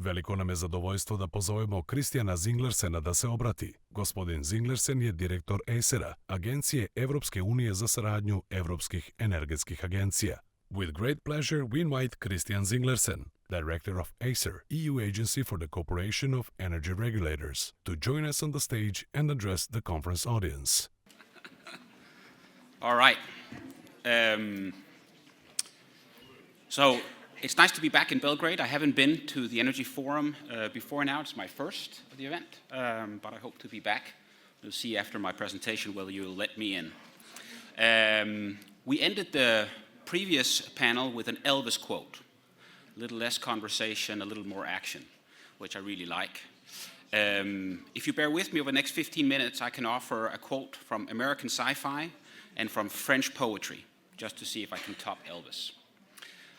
Veliko nam je zadovoljstvo da pozovemo Christiana Zinglersena da se obrati. Gospodin Zinglersen je direktor ACER-a, Agencije Evropske unije za saradnju evropskih energetskih agencija. With great pleasure, we invite Christian Zinglersen, Director of ACER, EU Agency for the Cooperation of Energy Regulators, to join us on the stage and address the conference audience. All right. So it's nice to be back in Belgrade. I haven't been to the Energy Forum before now. It's my first of the event, but I hope to be back. We'll see after my presentation whether you'll let me in. We ended the previous panel with an Elvis quote. A little less conversation, a little more action, which I really like. If you bear with me over the next 15 minutes, I can offer a quote from American sci-fi and from French poetry, just to see if I can top Elvis.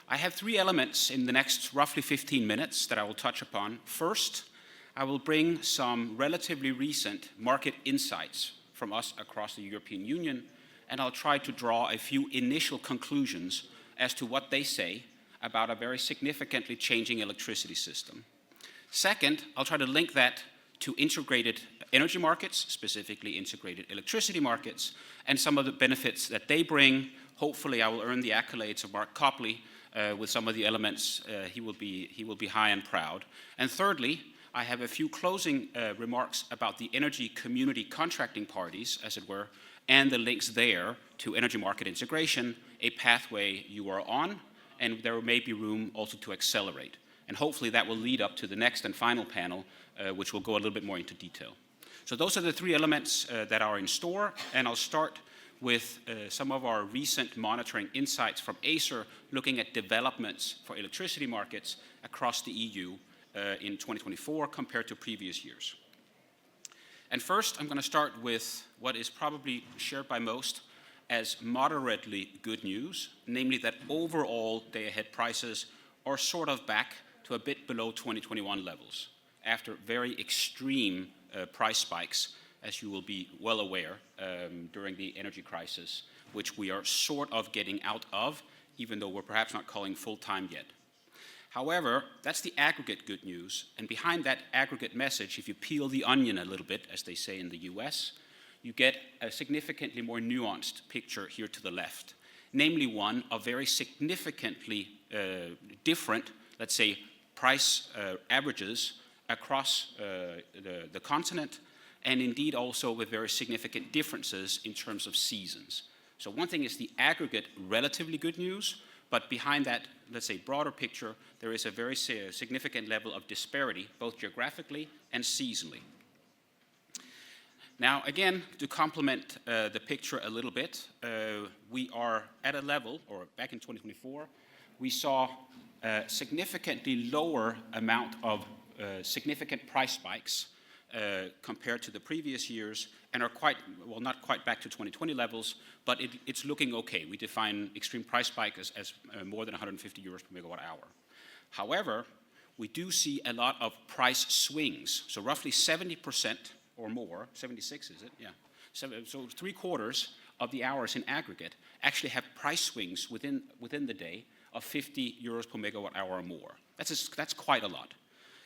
I have three elements in the next roughly 15 minutes that I will touch upon. First, I will bring some relatively recent market insights from us across the European Union, and I'll try to draw a few initial conclusions as to what they say about a very significantly changing electricity system. Second, I'll try to link that to integrated energy markets, specifically integrated electricity markets, and some of the benefits that they bring. Hopefully, I will earn the accolades of Mark Copley with some of the elements. He will be high and proud. And thirdly, I have a few closing remarks about the energy community contracting parties, as it were, and the links there to energy market integration, a pathway you are on, and there may be room also to accelerate. And hopefully that will lead up to the next and final panel, which will go a little bit more into detail. So those are the three elements that are in store, and I'll start with some of our recent monitoring insights from ACER, looking at developments for electricity markets across the EU in 2024 compared to previous years. And first, I'm going to start with what is probably shared by most as moderately good news, namely that overall day-ahead prices are sort of back to a bit below 2021 levels after very extreme price spikes, as you will be well aware, during the energy crisis, which we are sort of getting out of, even though we're perhaps not calling full time yet. However, that's the aggregate good news, and behind that aggregate message, if you peel the onion a little bit, as they say in the US, you get a significantly more nuanced picture here to the left, namely one of very significantly different, let's say, price averages across the continent, and indeed also with very significant differences in terms of seasons. So one thing is the aggregate relatively good news, but behind that, let's say, broader picture, there is a very significant level of disparity, both geographically and seasonally. Now, again, to complement the picture a little bit, we are at a level, or back in 2024, we saw a significantly lower amount of significant price spikes compared to the previous years, and are quite, well, not quite back to 2020 levels, but it's looking okay. We define extreme price spike as more than 150 euros per megawatt hour. However, we do see a lot of price swings, so roughly 70% or more, 76 is it? Yeah. So 3/4 of the hours in aggregate actually have price swings within the day of 50 euros per megawatt hour or more. That's quite a lot.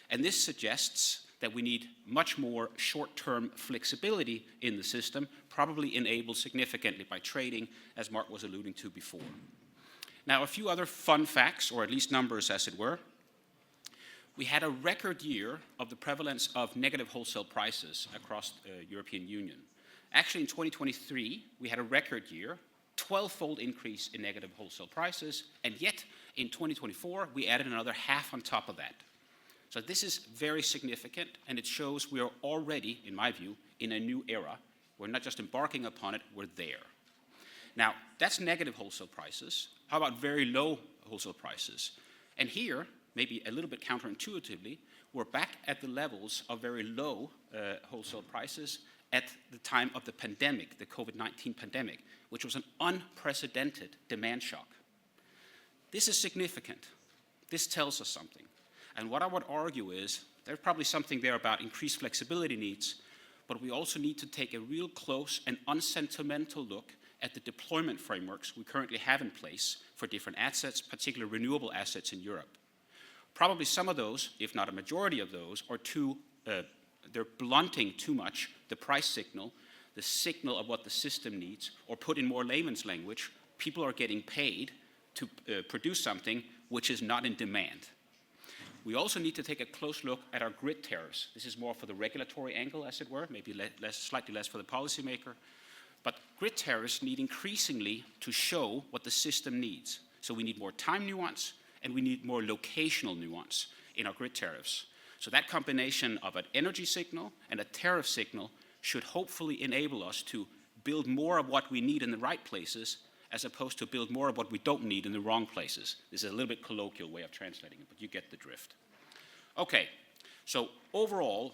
And this suggests that we need much more short-term flexibility in the system, probably enabled significantly by trading, as Mark was alluding to before. Now, a few other fun facts, or at least numbers as it were. We had a record year of the prevalence of negative wholesale prices across the European Union. Actually, in 2023, we had a record year, 12-fold increase in negative wholesale prices, and yet in 2024, we added another half on top of that. So this is very significant, and it shows we are already, in my view, in a new era. We're not just embarking upon it, we're there. Now, that's negative wholesale prices. How about very low wholesale prices? And here, maybe a little bit counterintuitively, we're back at the levels of very low wholesale prices at the time of the pandemic, the COVID-19 pandemic, which was an unprecedented demand shock. This is significant. This tells us something. And what I would argue is there's probably something there about increased flexibility needs, but we also need to take a real close and unsentimental look at the deployment frameworks we currently have in place for different assets, particularly renewable assets in Europe. Probably some of those, if not a majority of those, are they're blunting too much the price signal, the signal of what the system needs, or put in more layman's language, people are getting paid to produce something which is not in demand. We also need to take a close look at our grid tariffs. This is more for the regulatory angle, as it were, maybe slightly less for the policymaker. But grid tariffs need increasingly to show what the system needs. So we need more time nuance, and we need more locational nuance in our grid tariffs. So that combination of an energy signal and a tariff signal should hopefully enable us to build more of what we need in the right places, as opposed to build more of what we don't need in the wrong places. This is a little bit colloquial way of translating it, but you get the drift. Okay, so overall,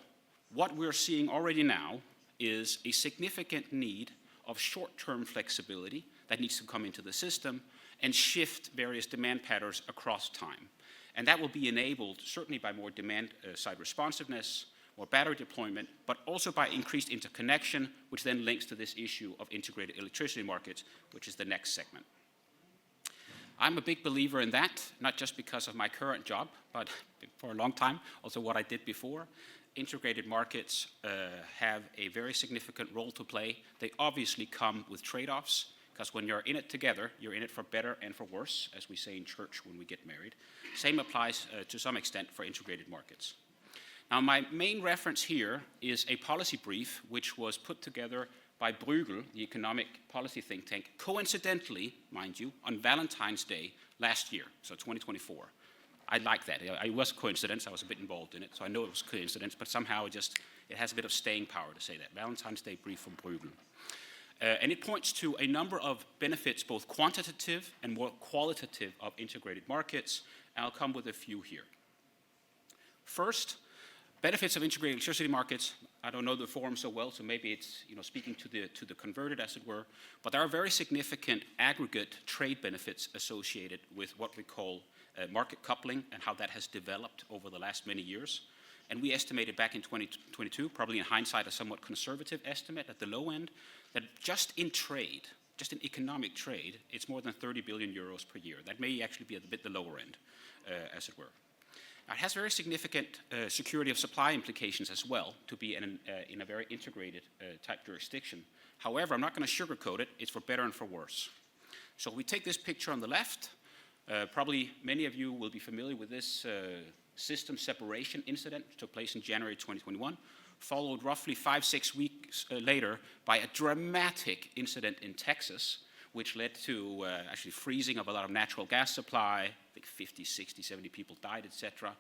what we're seeing already now is a significant need of short-term flexibility that needs to come into the system and shift various demand patterns across time. And that will be enabled certainly by more demand-side responsiveness, more battery deployment, but also by increased interconnection, which then links to this issue of integrated electricity markets, which is the next segment. I'm a big believer in that, not just because of my current job, but for a long time, also what I did before. Integrated markets have a very significant role to play. They obviously come with trade-offs, because when you're in it together, you're in it for better and for worse, as we say in church when we get married. Same applies to some extent for integrated markets. Now, my main reference here is a policy brief which was put together by Bruegel, the economic policy think tank, coincidentally, mind you, on Valentine's Day last year, so 2024. I like that. It was a coincidence. I was a bit involved in it, so I know it was a coincidence, but somehow it has a bit of staying power to say that. Valentine's Day brief from Bruegel. And it points to a number of benefits, both quantitative and more qualitative, of integrated markets, and I'll come with a few here. First, benefits of integrated electricity markets. I don't know the forum so well, so maybe it's speaking to the converted, as it were, but there are very significant aggregate trade benefits associated with what we call market coupling and how that has developed over the last many years. And we estimated back in 2022, probably in hindsight a somewhat conservative estimate at the low end, that just in trade, just in economic trade, it's more than 30 billion euros per year. That may actually be a bit the lower end, as it were. Now, it has very significant security of supply implications as well, to be in a very integrated type jurisdiction. However, I'm not going to sugarcoat it. It's for better and for worse. So we take this picture on the left. Probably many of you will be familiar with this system separation incident that took place in January 2021, followed roughly 5-6 weeks later by a dramatic incident in Texas, which led to actually freezing of a lot of natural gas supply. I think 50, 60, 70 people died, etc.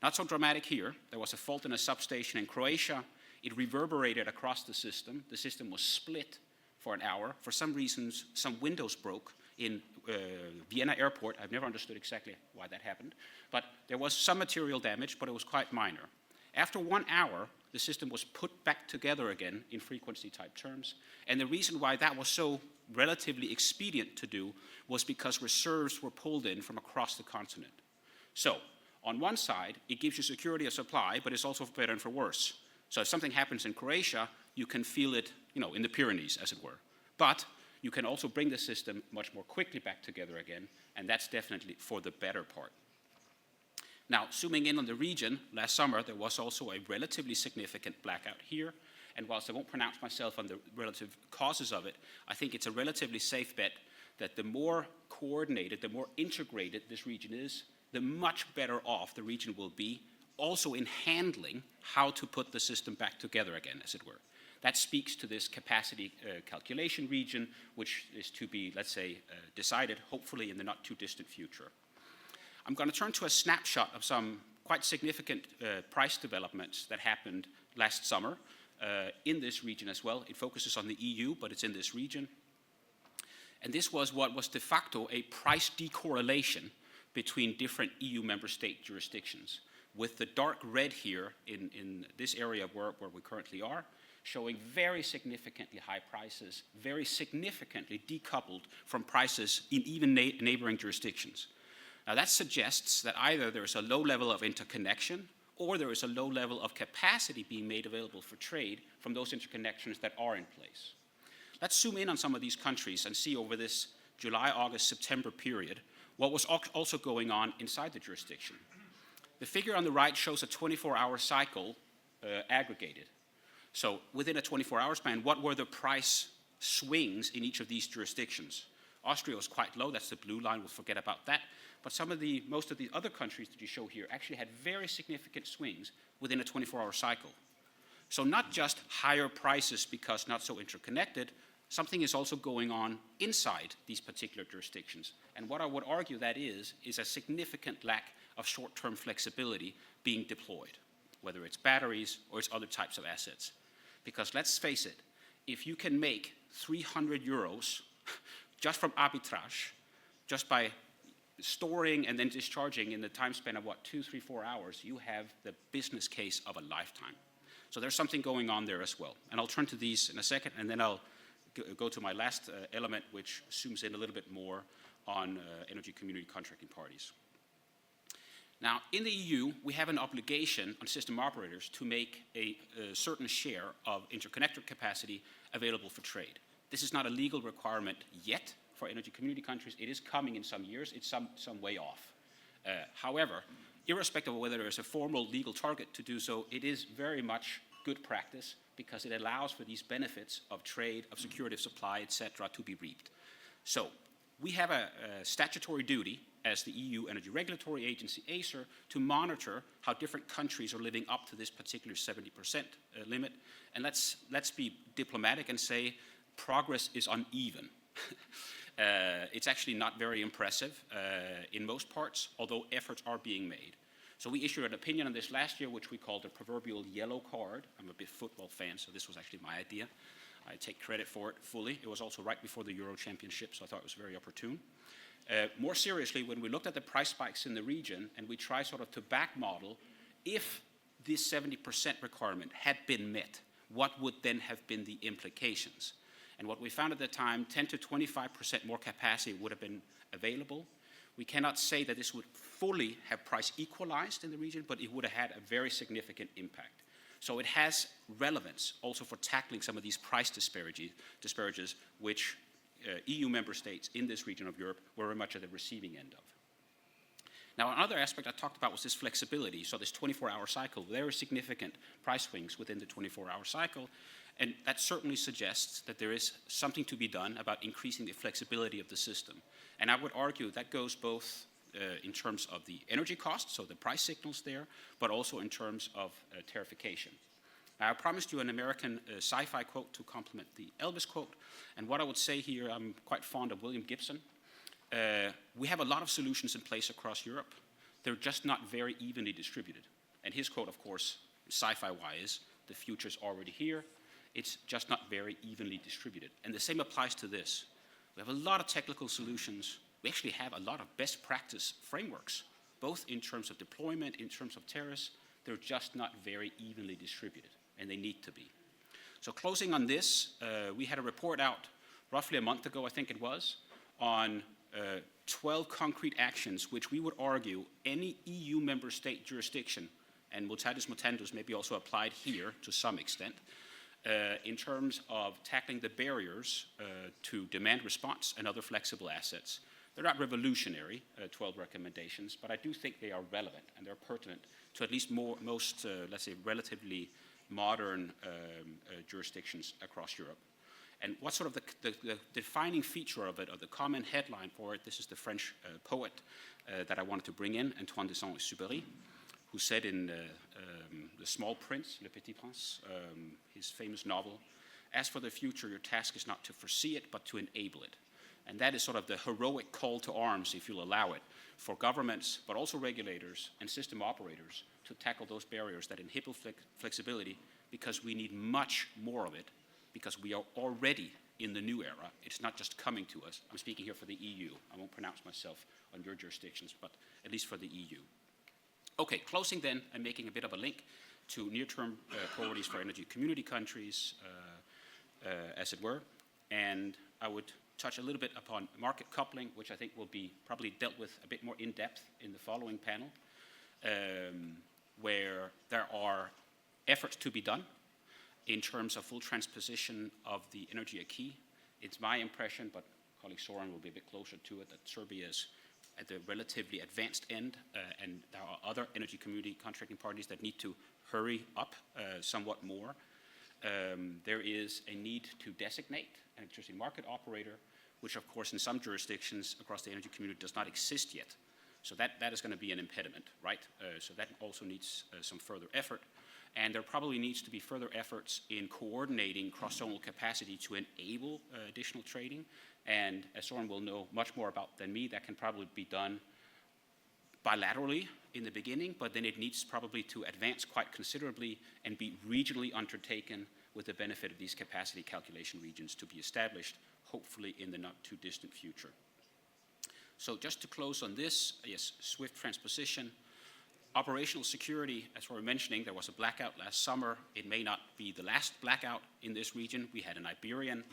Not so dramatic here. There was a fault in a substation in Croatia. It reverberated across the system. The system was split for an hour. For some reasons, some windows broke in Vienna airport. I've never understood exactly why that happened. But there was some material damage, but it was quite minor. After 1 hour, the system was put back together again in frequency type terms. And the reason why that was so relatively expedient to do was because reserves were pulled in from across the continent. So, on one side, it gives you security of supply, but it's also for better and for worse. So if something happens in Croatia, you can feel it, in the Pyrenees, as it were. But you can also bring the system much more quickly back together again, and that's definitely for the better part. Now, zooming in on the region, last summer there was also a relatively significant blackout here, and whilst I won't pronounce myself on the relative causes of it, I think it's a relatively safe bet that the more coordinated, the more integrated this region is, the much better off the region will be, also in handling how to put the system back together again, as it were. That speaks to this capacity calculation region, which is to be, let's say, decided, hopefully in the not too distant future. I'm going to turn to a snapshot of some quite significant price developments that happened last summer in this region as well. It focuses on the EU, but it's in this region. And this was what was de facto a price decorrelation between different EU member state jurisdictions, with the dark red here in this area where we currently are, showing very significantly high prices, very significantly decoupled from prices in even neighboring jurisdictions. Now that suggests that either there is a low level of interconnection or there is a low level of capacity being made available for trade from those interconnections that are in place. Let's zoom in on some of these countries and see over this July, August, September period what was also going on inside the jurisdiction. The figure on the right shows a 24-hour cycle aggregated. So within a 24-hour span, what were the price swings in each of these jurisdictions? Austria was quite low, that's the blue line, we'll forget about that. But most of the other countries that you show here actually had very significant swings within a 24-hour cycle. So not just higher prices because not so interconnected, something is also going on inside these particular jurisdictions. And what I would argue that is a significant lack of short-term flexibility being deployed, whether it's batteries or it's other types of assets. Because let's face it, if you can make 300 euros just from arbitrage, just by storing and then discharging in the time span of 2, 3, 4 hours, you have the business case of a lifetime. So there's something going on there as well. And I'll turn to these in a second, and then I'll go to my last element, which zooms in a little bit more on energy community contracting parties. Now, in the EU, we have an obligation on system operators to make a certain share of interconnector capacity available for trade. This is not a legal requirement yet for energy community countries. It is coming in some years. It's some way off. However, irrespective of whether there is a formal legal target to do so, it is very much good practice because it allows for these benefits of trade, of security of supply, etc., to be reaped. So we have a statutory duty as the EU Energy Regulatory Agency, ACER, to monitor how different countries are living up to this particular 70% limit. And let's be diplomatic and say progress is uneven. It's actually not very impressive in most parts, although efforts are being made. So we issued an opinion on this last year, which we called the proverbial yellow card. I'm a big football fan, so this was actually my idea. I take credit for it fully. It was also right before the Euro Championship, so I thought it was very opportune. More seriously, when we looked at the price spikes in the region and we try sort of to back model, if this 70% requirement had been met, what would then have been the implications? And what we found at the time, 10 to 25% more capacity would have been available. We cannot say that this would fully have price equalized in the region, but it would have had a very significant impact. So it has relevance also for tackling some of these price disparages which EU member states in this region of Europe were very much at the receiving end of. Now, another aspect I talked about was this flexibility. So this 24-hour cycle, there are significant price swings within the 24-hour cycle, and that certainly suggests that there is something to be done about increasing the flexibility of the system. And I would argue that goes both in terms of the energy costs, so the price signals there, but also in terms of tariffication. Now, I promised you an American sci-fi quote to complement the Elvis quote, and what I would say here, I'm quite fond of William Gibson. We have a lot of solutions in place across Europe. They're just not very evenly distributed. And his quote, of course, sci-fi-wise, the future's already here. It's just not very evenly distributed. And the same applies to this. We have a lot of technical solutions. We actually have a lot of best practice frameworks, both in terms of deployment, in terms of tariffs. They're just not very evenly distributed, and they need to be. So closing on this, we had a report out roughly a month ago, I think it was, on 12 concrete actions which we would argue any EU member state jurisdiction, and mutatis mutandis may be also applied here to some extent, in terms of tackling the barriers to demand response and other flexible assets. They're not revolutionary, 12 recommendations, but I do think they are relevant and they're pertinent to at least most, let's say, relatively modern jurisdictions across Europe. And what's sort of the defining feature of it, or the common headline for it, this is the French poet that I wanted to bring in, Antoine de Saint-Exupéry, who said in The Small Prince, Le Petit Prince, his famous novel, "As for the future, your task is not to foresee it, but to enable it." And that is sort of the heroic call to arms, if you'll allow it, for governments, but also regulators and system operators to tackle those barriers that inhibit flexibility, because we need much more of it, because we are already in the new era. It's not just coming to us. I'm speaking here for the EU. I won't pronounce myself on your jurisdictions, but at least for the EU. Okay, closing then, and making a bit of a link to near-term priorities for energy community countries, as it were. And I would touch a little bit upon market coupling, which I think will be probably dealt with a bit more in depth in the following panel, where there are efforts to be done in terms of full transposition of the energy acquis. It's my impression, but colleague Soren will be a bit closer to it, that Serbia is at the relatively advanced end, and there are other energy community contracting parties that need to hurry up somewhat more. There is a need to designate an electricity market operator, which of course in some jurisdictions across the energy community does not exist yet. So that is going to be an impediment, right? So that also needs some further effort. And there probably needs to be further efforts in coordinating cross-zonal capacity to enable additional trading. And as Soren will know much more about than me, that can probably be done bilaterally in the beginning, but then it needs probably to advance quite considerably and be regionally undertaken with the benefit of these capacity calculation regions to be established, hopefully in the not too distant future. So just to close on this, yes, swift transposition. Operational security, as we were mentioning, there was a blackout last summer. It may not be the last blackout in this region. We had an Iberian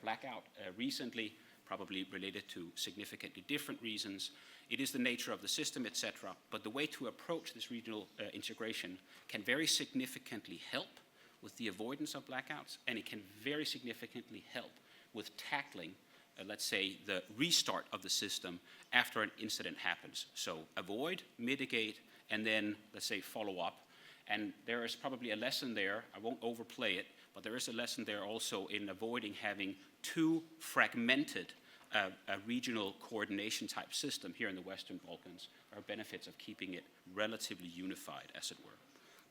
blackout recently, probably related to significantly different reasons. It is the nature of the system, etc. But the way to approach this regional integration can very significantly help with the avoidance of blackouts, and it can very significantly help with tackling, let's say, the restart of the system after an incident happens. So avoid, mitigate, and then, let's say, follow up. And there is probably a lesson there. I won't overplay it, but there is a lesson there also in avoiding having too fragmented a regional coordination type system here in the Western Balkans. There are benefits of keeping it relatively unified, as it were.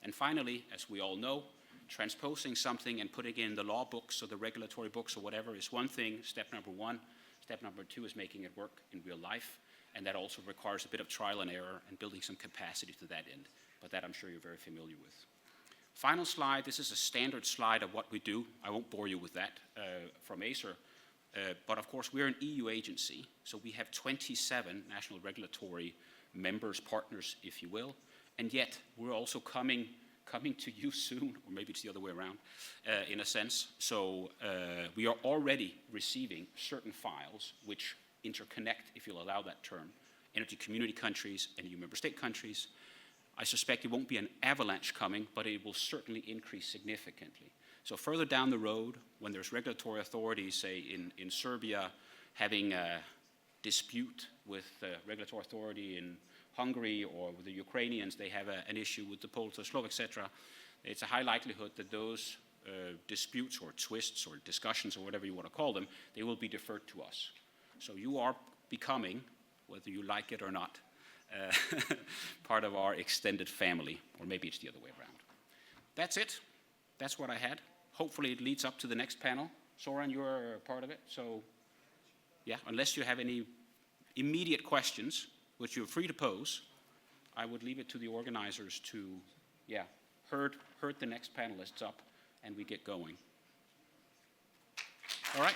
And finally, as we all know, transposing something and putting it in the law books or the regulatory books or whatever is one thing, step number one. Step number two is making it work in real life. And that also requires a bit of trial and error and building some capacity to that end. But that I'm sure you're very familiar with. Final slide, this is a standard slide of what we do. I won't bore you with that from ACER. But of course, we're an EU agency, so we have 27 national regulatory members, partners, if you will. And yet, we're also coming to you soon, or maybe it's the other way around, in a sense. So we are already receiving certain files which interconnect, if you'll allow that term, energy community countries and EU member state countries. I suspect it won't be an avalanche coming, but it will certainly increase significantly. So further down the road, when there's regulatory authorities, say in Serbia, having a dispute with the regulatory authority in Hungary, or with the Ukrainians, they have an issue with the Poles or Slovaks, etc., it's a high likelihood that those disputes or twists or discussions or whatever you want to call them, they will be deferred to us. So you are becoming, whether you like it or not, part of our extended family, or maybe it's the other way around. That's it. That's what I had. Hopefully it leads up to the next panel. Soren, you're part of it, so yeah, unless you have any immediate questions, which you're free to pose, I would leave it to the organizers to, yeah, herd the next panelists up and we get going. All right.